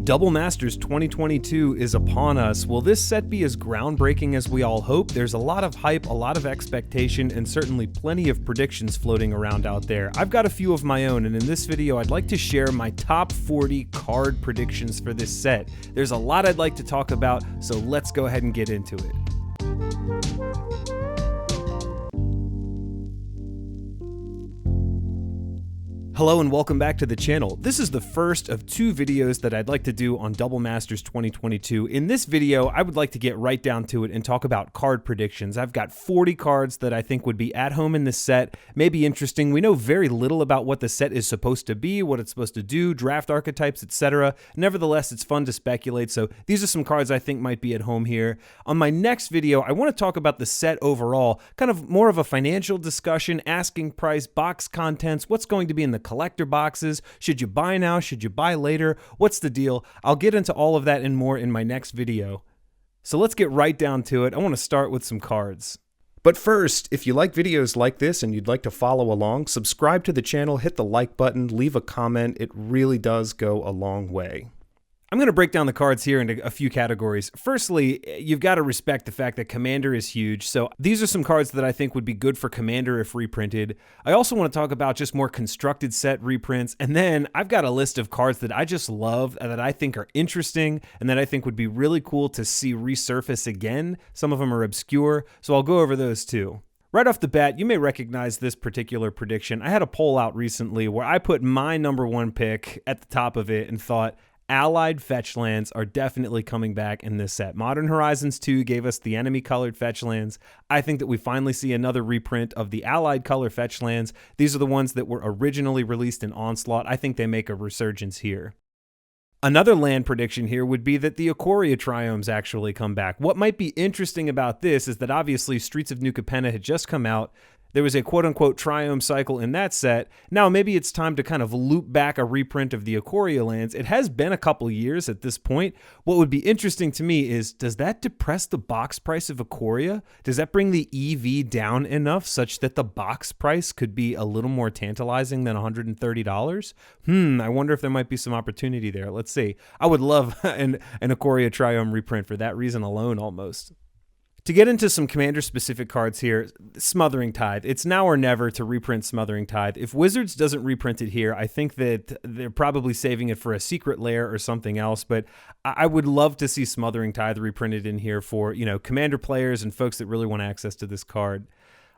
Double Masters 2022 is upon us. Will this set be as groundbreaking as we all hope? There's a lot of hype, a lot of expectation, and certainly plenty of predictions floating around out there. I've got a few of my own, and in this video I'd like to share my top 40 card predictions for this set. There's a lot I'd like to talk about, so let's go ahead and get into it. Hello and welcome back to the channel. This is the first of two videos that I'd like to do on Double Masters 2022. In this video, I would like to get right down to it and talk about card predictions. I've got 40 cards that I think would be at home in this set, maybe interesting. We know very little about what the set is supposed to be, what it's supposed to do, draft archetypes, etc. Nevertheless, it's fun to speculate, so these are some cards I think might be at home here. On my next video, I want to talk about the set overall, kind of more of a financial discussion, asking price, box contents, what's going to be in the collector boxes, should you buy now, should you buy later, what's the deal? I'll get into all of that and more in my next video. So let's get right down to it. I want to start with some cards. But first, if you like videos like this and you'd like to follow along, subscribe to the channel, hit the like button, leave a comment. It really does go a long way. I'm going to break down the cards here into a few categories. Firstly, you've got to respect the fact that Commander is huge, so these are some cards that I think would be good for Commander if reprinted. I also want to talk about just more constructed set reprints, and then I've got a list of cards that I just love and that I think are interesting and that I think would be really cool to see resurface again. Some of them are obscure, so I'll go over those too. Right off the bat, you may recognize this particular prediction. I had a poll out recently where I put my number one pick at the top of it and thought, Allied fetch lands are definitely coming back in this set. Modern Horizons 2 gave us the enemy colored fetch lands. I think that we finally see another reprint of the Allied color fetch lands. These are the ones that were originally released in Onslaught. I think they make a resurgence here. Another land prediction here would be that the Ikoria Triomes actually come back. What might be interesting about this is that obviously Streets of New Capenna had just come out. There was a quote-unquote Triome cycle in that set. Now maybe it's time to kind of loop back a reprint of the Ikoria lands. It has been a couple years at this point. What would be interesting to me is, does that depress the box price of Ikoria? Does that bring the EV down enough such that the box price could be a little more tantalizing than $130? I wonder if there might be some opportunity there. Let's see. I would love an Ikoria Triome reprint for that reason alone almost. To get into some Commander-specific cards here, Smothering Tithe. It's now or never to reprint Smothering Tithe. If Wizards doesn't reprint it here, I think that they're probably saving it for a secret lair or something else, but I would love to see Smothering Tithe reprinted in here for, Commander players and folks that really want access to this card.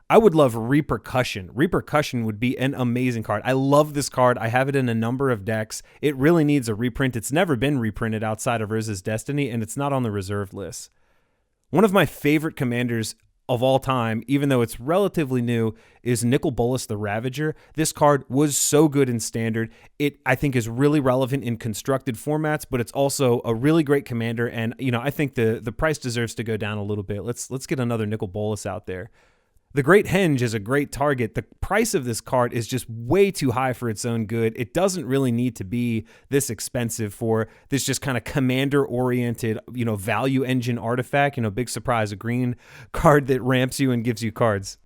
I would love Repercussion. Repercussion would be an amazing card. I love this card. I have it in a number of decks. It really needs a reprint. It's never been reprinted outside of Urza's Destiny, and it's not on the reserved list. One of my favorite commanders of all time, even though it's relatively new, is Nicol Bolas the Ravager. This card was so good in Standard. It, I think, is really relevant in constructed formats, but it's also a really great commander, and I think the price deserves to go down a little bit. Let's get another Nicol Bolas out there. The Great Henge is a great target. The price of this card is just way too high for its own good. It doesn't really need to be this expensive for this just kind of commander-oriented, value engine artifact. Big surprise, a green card that ramps you and gives you cards.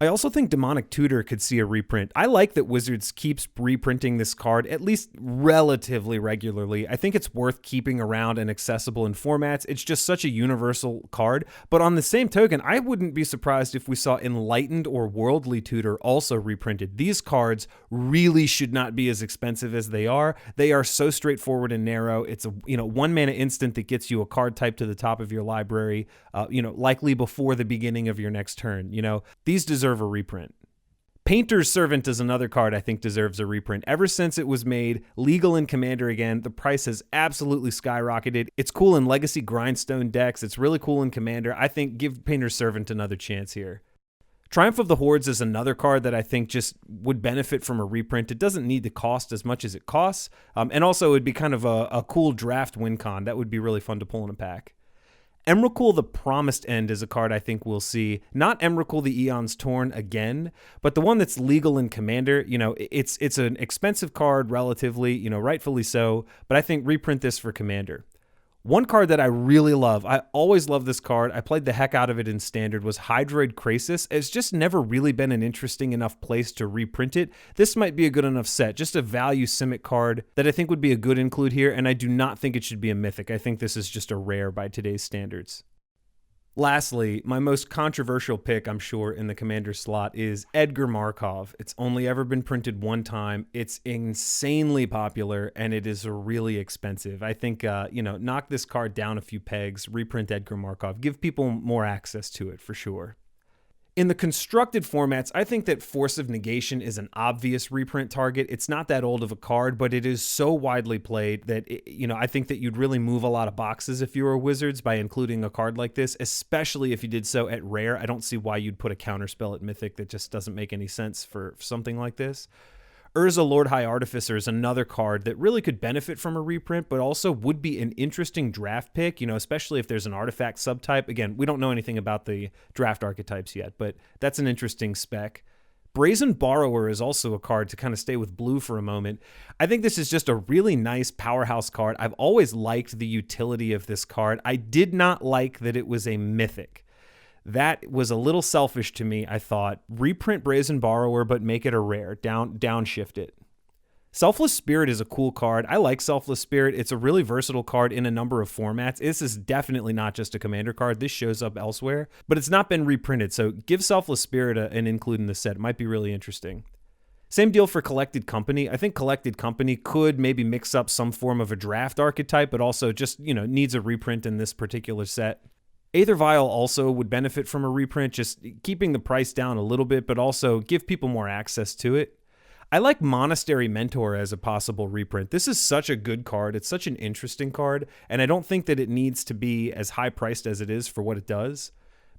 I also think Demonic Tutor could see a reprint. I like that Wizards keeps reprinting this card at least relatively regularly. I think it's worth keeping around and accessible in formats. It's just such a universal card. But on the same token, I wouldn't be surprised if we saw Enlightened or Worldly Tutor also reprinted. These cards really should not be as expensive as they are. They are so straightforward and narrow. It's a 1 mana instant that gets you a card type to the top of your library, likely before the beginning of your next turn. These deserve a reprint. Painter's Servant is another card I think deserves a reprint. Ever since it was made legal in Commander again, the price has absolutely skyrocketed. It's cool in Legacy Grindstone decks. It's really cool in Commander. I think give Painter's Servant another chance here. Triumph of the Hordes is another card that I think just would benefit from a reprint. It doesn't need to cost as much as it costs. And also it would be kind of a cool draft win con. That would be really fun to pull in a pack. Emrakul the Promised End is a card I think we'll see. Not Emrakul the Eons Torn again, but the one that's legal in Commander. It's an expensive card relatively, rightfully so, but I think reprint this for Commander. One card that I really love, I always love this card, I played the heck out of it in Standard, was Hydroid Krasis. It's just never really been an interesting enough place to reprint it. This might be a good enough set, just a value Simic card that I think would be a good include here, and I do not think it should be a Mythic. I think this is just a rare by today's standards. Lastly, my most controversial pick, I'm sure, in the Commander slot is Edgar Markov. It's only ever been printed one time. It's insanely popular, and it is really expensive. I think, knock this card down a few pegs, reprint Edgar Markov, give people more access to it for sure. In the constructed formats, I think that Force of Negation is an obvious reprint target. It's not that old of a card, but it is so widely played that, I think that you'd really move a lot of boxes if you were Wizards by including a card like this, especially if you did so at Rare. I don't see why you'd put a counterspell at Mythic. That just doesn't make any sense for something like this. Urza Lord High Artificer is another card that really could benefit from a reprint, but also would be an interesting draft pick, especially if there's an artifact subtype. Again, we don't know anything about the draft archetypes yet, but that's an interesting spec. Brazen Borrower is also a card to kind of stay with blue for a moment. I think this is just a really nice powerhouse card. I've always liked the utility of this card. I did not like that it was a Mythic. That was a little selfish to me, I thought. Reprint Brazen Borrower, but make it a rare. Downshift it. Selfless Spirit is a cool card. I like Selfless Spirit. It's a really versatile card in a number of formats. This is definitely not just a Commander card. This shows up elsewhere, but it's not been reprinted, so give Selfless Spirit an include in the set. It might be really interesting. Same deal for Collected Company. I think Collected Company could maybe mix up some form of a draft archetype, but also just, needs a reprint in this particular set. Aether Vial also would benefit from a reprint, just keeping the price down a little bit, but also give people more access to it. I like Monastery Mentor as a possible reprint. This is such a good card. It's such an interesting card, and I don't think that it needs to be as high priced as it is for what it does.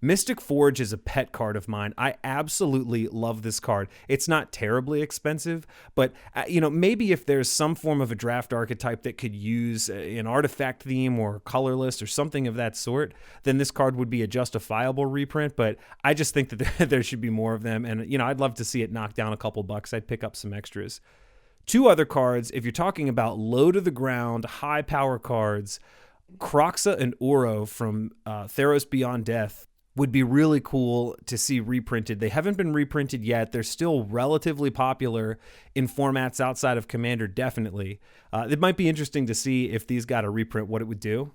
Mystic Forge is a pet card of mine. I absolutely love this card. It's not terribly expensive, but maybe if there's some form of a draft archetype that could use an artifact theme or colorless or something of that sort, then this card would be a justifiable reprint, but I just think that there should be more of them, and I'd love to see it knock down a couple bucks. I'd pick up some extras. Two other cards, if you're talking about low to the ground, high power cards, Kroxa and Uro from Theros Beyond Death would be really cool to see reprinted. They haven't been reprinted yet. They're still relatively popular in formats outside of Commander, definitely. It might be interesting to see if these got a reprint, what it would do.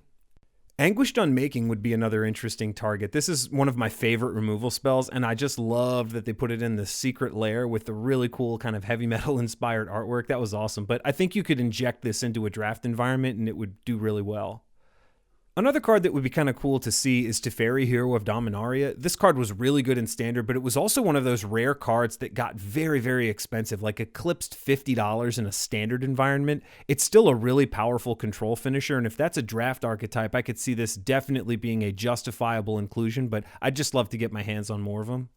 Anguished Unmaking would be another interesting target. This is one of my favorite removal spells, and I just loved that they put it in the secret lair with the really cool kind of heavy metal inspired artwork. That was awesome, but I think you could inject this into a draft environment and it would do really well. Another card that would be kind of cool to see is Teferi, Hero of Dominaria. This card was really good in Standard, but it was also one of those rare cards that got very, very expensive, like eclipsed $50 in a Standard environment. It's still a really powerful control finisher, and if that's a draft archetype, I could see this definitely being a justifiable inclusion, but I'd just love to get my hands on more of them.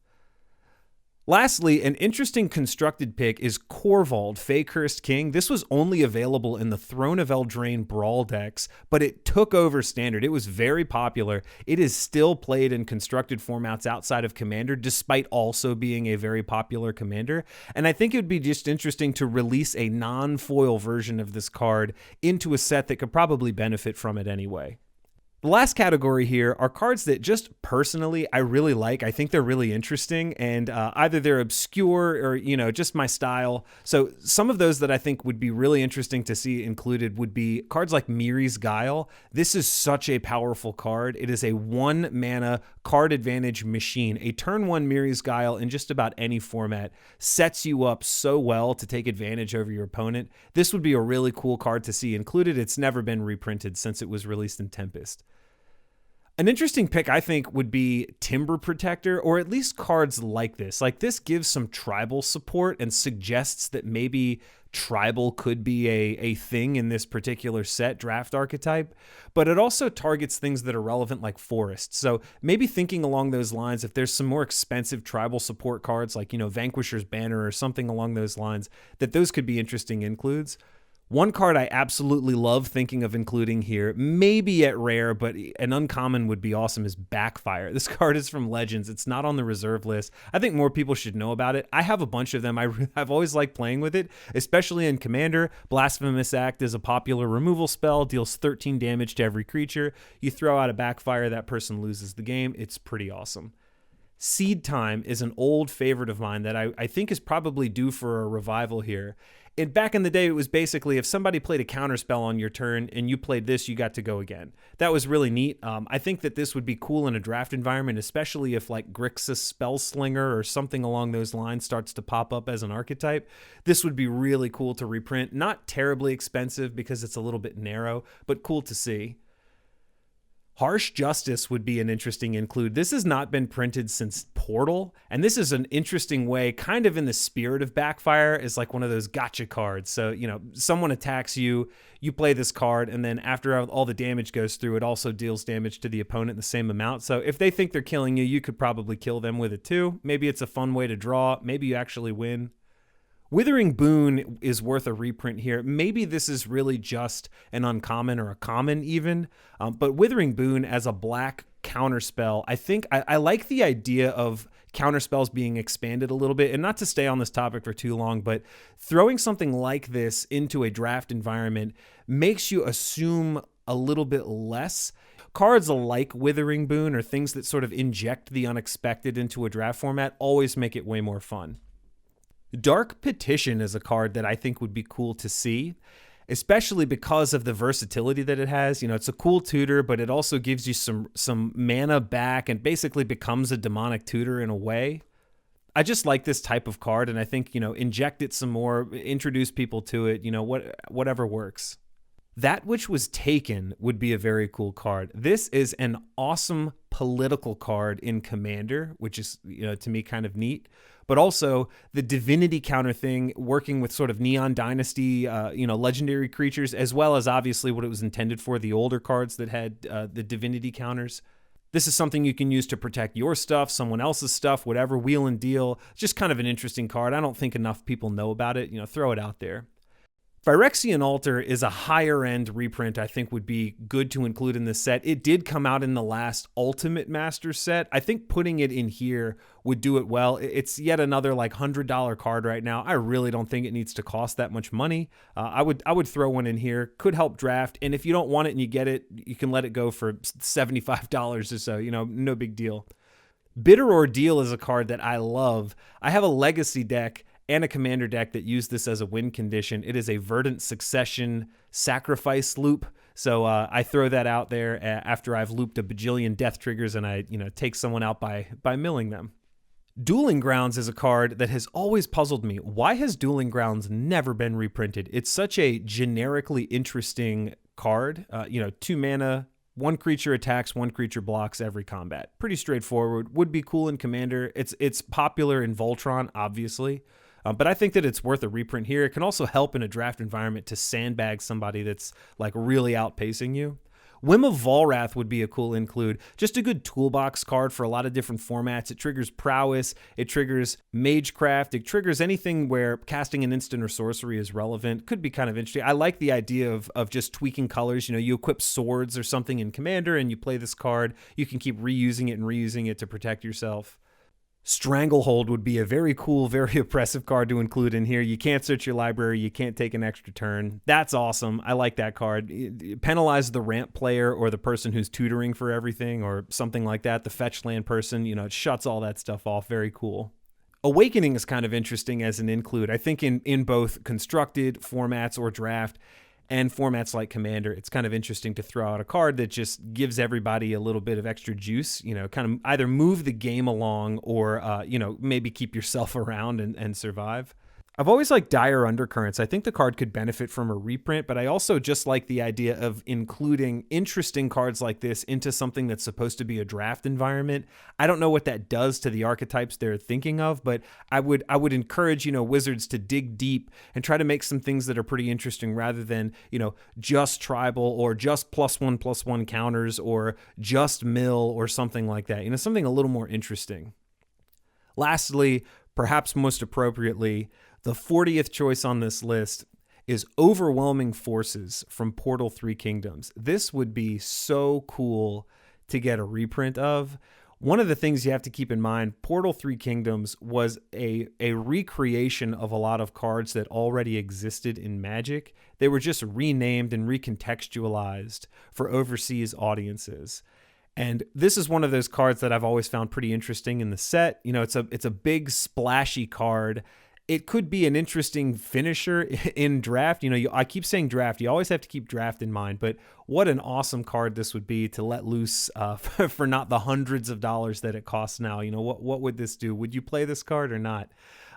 Lastly, an interesting constructed pick is Korvald, Fey Cursed King. This was only available in the Throne of Eldraine Brawl decks, but it took over Standard. It was very popular. It is still played in constructed formats outside of Commander, despite also being a very popular Commander. And I think it would be just interesting to release a non-foil version of this card into a set that could probably benefit from it anyway. The last category here are cards that just personally I really like. I think they're really interesting, and either they're obscure or, just my style. So some of those that I think would be really interesting to see included would be cards like Miri's Guile. This is such a powerful card. It is a 1-mana card advantage machine. A turn 1 Miri's Guile in just about any format sets you up so well to take advantage over your opponent. This would be a really cool card to see included. It's never been reprinted since it was released in Tempest. An interesting pick, I think, would be Timber Protector, or at least cards like this. Like, this gives some tribal support and suggests that maybe tribal could be a thing in this particular set draft archetype, but it also targets things that are relevant like forest. So maybe thinking along those lines, if there's some more expensive tribal support cards like, Vanquisher's Banner or something along those lines, that those could be interesting includes. One card I absolutely love thinking of including here, maybe at rare, but an uncommon would be awesome, is Backfire. This card is from Legends. It's not on the reserve list. I think more people should know about it. I have a bunch of them. I've always liked playing with it, especially in Commander. Blasphemous Act is a popular removal spell, deals 13 damage to every creature. You throw out a Backfire, that person loses the game. It's pretty awesome. Seed Time is an old favorite of mine that I think is probably due for a revival here. And back in the day, it was basically if somebody played a counterspell on your turn and you played this, you got to go again. That was really neat. I think that this would be cool in a draft environment, especially if like Grixis Spellslinger or something along those lines starts to pop up as an archetype. This would be really cool to reprint. Not terribly expensive because it's a little bit narrow, but cool to see. Harsh Justice would be an interesting include. This has not been printed since Portal, and this is an interesting way, kind of in the spirit of Backfire, is like one of those gotcha cards. So, you know, someone attacks you, you play this card, and then after all the damage goes through, it also deals damage to the opponent the same amount. So if they think they're killing you, you could probably kill them with it too. Maybe it's a fun way to draw. Maybe you actually win. Withering Boon is worth a reprint here. Maybe this is really just an uncommon or a common even, but Withering Boon as a black counterspell, I think I like the idea of counterspells being expanded a little bit, and not to stay on this topic for too long, but throwing something like this into a draft environment makes you assume a little bit less. Cards like Withering Boon or things that sort of inject the unexpected into a draft format always make it way more fun. Dark Petition is a card that I think would be cool to see, especially because of the versatility that it has. You know, it's a cool tutor, but it also gives you some mana back and basically becomes a demonic tutor in a way. I just like this type of card, and I think, you know, inject it some more, introduce people to it, you know, whatever works. That Which Was Taken would be a very cool card. This is an awesome political card in Commander, which is, you know, to me kind of neat. But also the divinity counter thing, working with sort of Neon Dynasty, you know, legendary creatures, as well as obviously what it was intended for, the older cards that had the divinity counters. This is something you can use to protect your stuff, someone else's stuff, whatever, wheel and deal. Just kind of an interesting card. I don't think enough people know about it. You know, throw it out there. Phyrexian Altar is a higher end reprint I think would be good to include in this set. It did come out in the last Ultimate Master set. I think putting it in here would do it well. It's yet another like $100 card right now. I really don't think it needs to cost that much money. I would throw one in here. Could help draft. And if you don't want it and you get it, you can let it go for $75 or so. You know, no big deal. Bitter Ordeal is a card that I love. I have a Legacy deck and a Commander deck that use this as a win condition. It is a Verdant Succession sacrifice loop. So I throw that out there after I've looped a bajillion death triggers and I, you know, take someone out by milling them. Dueling Grounds is a card that has always puzzled me. Why has Dueling Grounds never been reprinted? It's such a generically interesting card. You know, 2 mana, 1 creature attacks, 1 creature blocks every combat. Pretty straightforward. Would be cool in Commander. It's popular in Voltron, obviously. But I think that it's worth a reprint here. It can also help in a draft environment to sandbag somebody that's like really outpacing you. Whim of Volrath would be a cool include. Just a good toolbox card for a lot of different formats. It triggers Prowess. It triggers Magecraft. It triggers anything where casting an instant or sorcery is relevant. Could be kind of interesting. I like the idea of just tweaking colors. You know, you equip swords or something in Commander and you play this card. You can keep reusing it and reusing it to protect yourself. Stranglehold would be a very cool, very oppressive card to include in here. You can't search your library. You can't take an extra turn. That's awesome. I like that card. It penalizes the ramp player or the person who's tutoring for everything or something like that. The fetch land person, you know, it shuts all that stuff off. Very cool. Awakening is kind of interesting as an include. I think in both constructed formats or draft and formats like Commander, it's kind of interesting to throw out a card that just gives everybody a little bit of extra juice, you know, kind of either move the game along or, you know, maybe keep yourself around and survive. I've always liked Dire Undercurrents. I think the card could benefit from a reprint, but I also just like the idea of including interesting cards like this into something that's supposed to be a draft environment. I don't know what that does to the archetypes they're thinking of, but I would encourage, you know, Wizards to dig deep and try to make some things that are pretty interesting rather than, you know, just tribal or just +1/+1 counters or just mill or something like that. You know, something a little more interesting. Lastly, perhaps most appropriately, the 40th choice on this list is Overwhelming Forces from Portal 3 Kingdoms. This would be so cool to get a reprint of. One of the things you have to keep in mind, Portal 3 Kingdoms was a recreation of a lot of cards that already existed in Magic. They were just renamed and recontextualized for overseas audiences. And this is one of those cards that I've always found pretty interesting in the set. You know, it's a big splashy card. It could be an interesting finisher in draft. You know, I keep saying draft. You always have to keep draft in mind. But what an awesome card this would be to let loose for not the hundreds of dollars that it costs now. You know, what would this do? Would you play this card or not?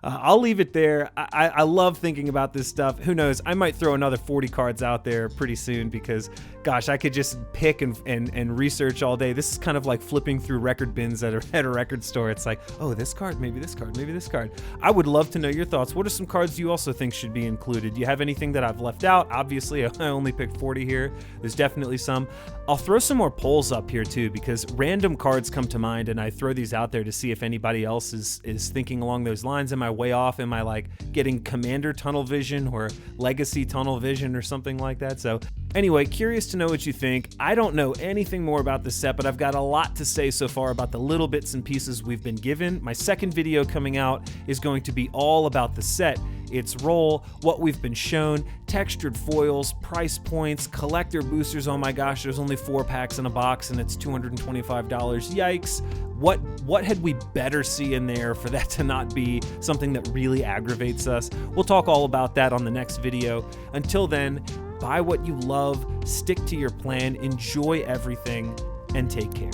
I'll leave it there. I love thinking about this stuff. Who knows? I might throw another 40 cards out there pretty soon because, gosh, I could just pick and research all day. This is kind of like flipping through record bins at a record store. It's like, oh, this card, maybe this card, maybe this card. I would love to know your thoughts. What are some cards you also think should be included? Do you have anything that I've left out? Obviously, I only picked 40 here. There's definitely some. I'll throw some more polls up here too because random cards come to mind and I throw these out there to see if anybody else is thinking along those lines. Am I way off? Am I like getting Commander tunnel vision or Legacy tunnel vision or something like that? So anyway, curious to know what you think. I don't know anything more about this set, but I've got a lot to say so far about the little bits and pieces we've been given. My second video coming out is going to be all about the set, its role, what we've been shown, textured foils, price points, collector boosters. Oh my gosh, there's only 4 packs in a box and it's $225. Yikes. What had we better see in there for that to not be something that really aggravates us? We'll talk all about that on the next video. Until then, buy what you love, stick to your plan, enjoy everything, and take care.